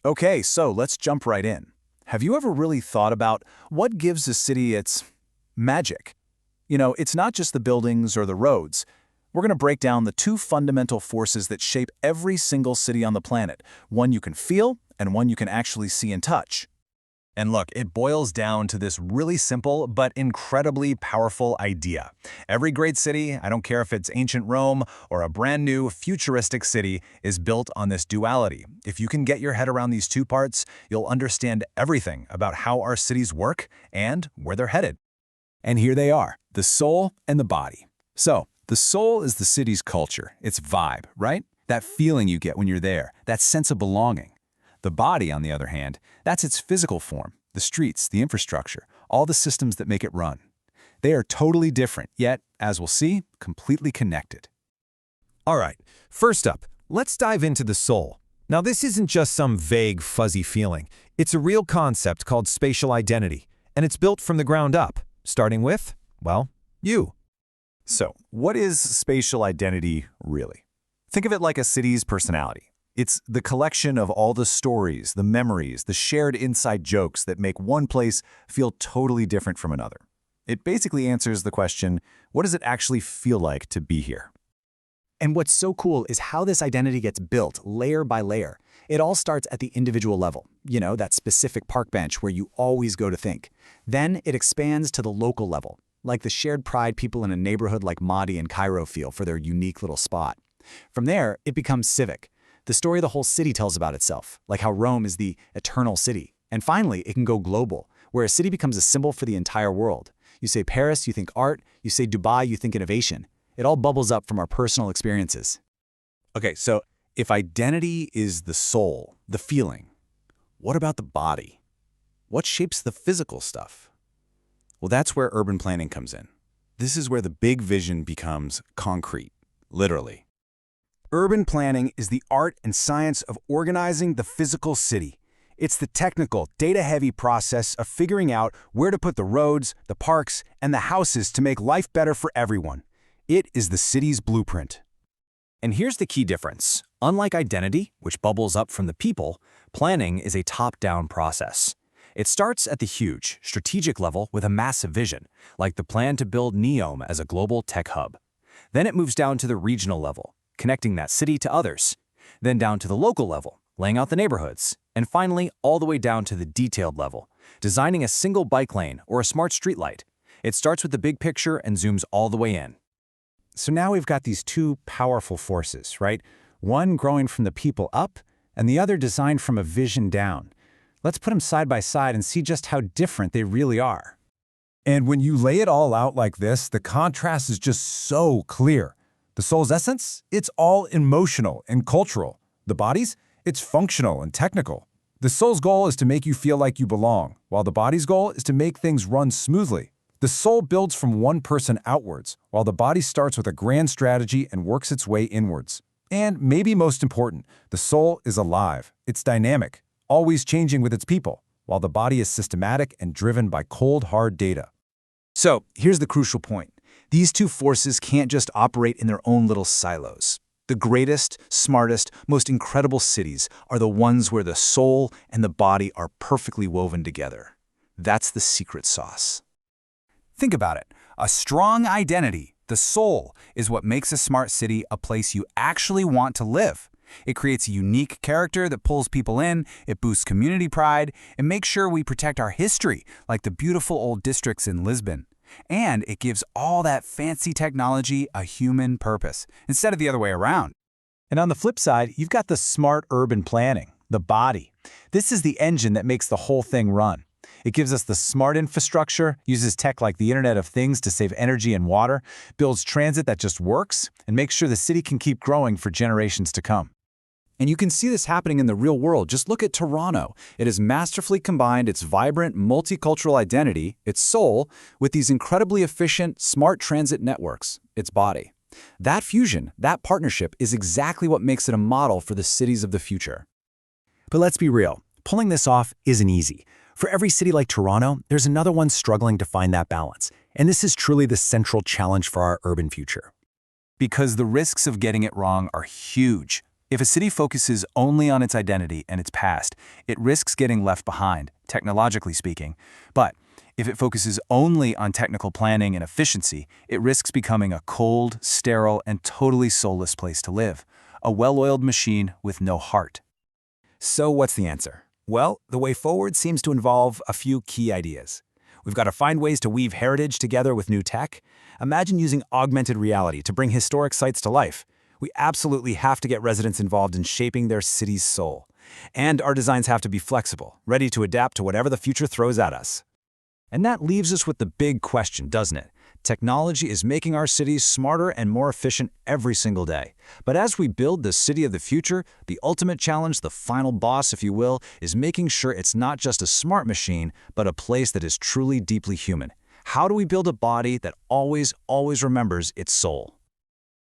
Okay, so let's jump right in. Have you ever really thought about what gives a city its magic? It's not just the buildings or the roads. We're going to break down the two fundamental forces that shape every single city on the planet, one you can feel and one you can actually see and touch. And look, it boils down to this really simple but incredibly powerful idea. Every great city, I don't care if it's ancient Rome or a brand new futuristic city, is built on this duality. If you can get your head around these two parts, you'll understand everything about how our cities work and where they're headed. And here they are, the soul and the body. So, the soul is the city's culture, its vibe, right? That feeling you get when you're there, that sense of belonging. The body, on the other hand, that's its physical form, the streets, the infrastructure, all the systems that make it run. They are totally different, yet, as we'll see, completely connected. All right, first up, let's dive into the soul. Now, this isn't just some vague, fuzzy feeling. It's a real concept called spatial identity, and it's built from the ground up, starting with, well, you. So, what is spatial identity really? Think of it like a city's personality. It's the collection of all the stories, the memories, the shared inside jokes that make one place feel totally different from another. It basically answers the question, what does it actually feel like to be here? And what's so cool is how this identity gets built layer by layer. It all starts at the individual level, that specific park bench where you always go to think. Then it expands to the local level, like the shared pride people in a neighborhood like Mahdi and Cairo feel for their unique little spot. From there, it becomes civic. The story the whole city tells about itself, like how Rome is the eternal city. And finally, it can go global, where a city becomes a symbol for the entire world. You say Paris, you think art. You say Dubai, you think innovation. It all bubbles up from our personal experiences. Okay, so if identity is the soul, the feeling, what about the body? What shapes the physical stuff? Well, that's where urban planning comes in. This is where the big vision becomes concrete, literally. Urban planning is the art and science of organizing the physical city. It's the technical, data-heavy process of figuring out where to put the roads, the parks, and the houses to make life better for everyone. It is the city's blueprint. And here's the key difference. Unlike identity, which bubbles up from the people, planning is a top-down process. It starts at the huge, strategic level with a massive vision, like the plan to build Neom as a global tech hub. Then it moves down to the regional level, connecting that city to others, then down to the local level, laying out the neighborhoods, and finally all the way down to the detailed level, designing a single bike lane or a smart streetlight. It starts with the big picture and zooms all the way in. So now we've got these two powerful forces, right? One growing from the people up, and the other designed from a vision down. Let's put them side by side and see just how different they really are. And when you lay it all out like this, the contrast is just so clear. The soul's essence? It's all emotional and cultural. The body's? It's functional and technical. The soul's goal is to make you feel like you belong, while the body's goal is to make things run smoothly. The soul builds from one person outwards, while the body starts with a grand strategy and works its way inwards. And maybe most important, the soul is alive. It's dynamic, always changing with its people, while the body is systematic and driven by cold, hard data. So here's the crucial point. These two forces can't just operate in their own little silos. The greatest, smartest, most incredible cities are the ones where the soul and the body are perfectly woven together. That's the secret sauce. Think about it. A strong identity, the soul, is what makes a smart city a place you actually want to live. It creates a unique character that pulls people in, it boosts community pride, and makes sure we protect our history, like the beautiful old districts in Lisbon. And it gives all that fancy technology a human purpose, instead of the other way around. And on the flip side, you've got the smart urban planning, the body. This is the engine that makes the whole thing run. It gives us the smart infrastructure, uses tech like the Internet of Things to save energy and water, builds transit that just works, and makes sure the city can keep growing for generations to come. And you can see this happening in the real world. Just look at Toronto. It has masterfully combined its vibrant, multicultural identity, its soul, with these incredibly efficient, smart transit networks, its body. That fusion, that partnership, is exactly what makes it a model for the cities of the future. But let's be real. Pulling this off isn't easy. For every city like Toronto, there's another one struggling to find that balance. And this is truly the central challenge for our urban future. Because the risks of getting it wrong are huge. If a city focuses only on its identity and its past, it risks getting left behind, technologically speaking. But if it focuses only on technical planning and efficiency, it risks becoming a cold, sterile, and totally soulless place to live, a well-oiled machine with no heart. So what's the answer? Well, the way forward seems to involve a few key ideas. We've got to find ways to weave heritage together with new tech. Imagine using augmented reality to bring historic sites to life. We absolutely have to get residents involved in shaping their city's soul. And our designs have to be flexible, ready to adapt to whatever the future throws at us. And that leaves us with the big question, doesn't it? Technology is making our cities smarter and more efficient every single day. But as we build the city of the future, the ultimate challenge, the final boss, if you will, is making sure it's not just a smart machine, but a place that is truly deeply human. How do we build a body that always remembers its soul?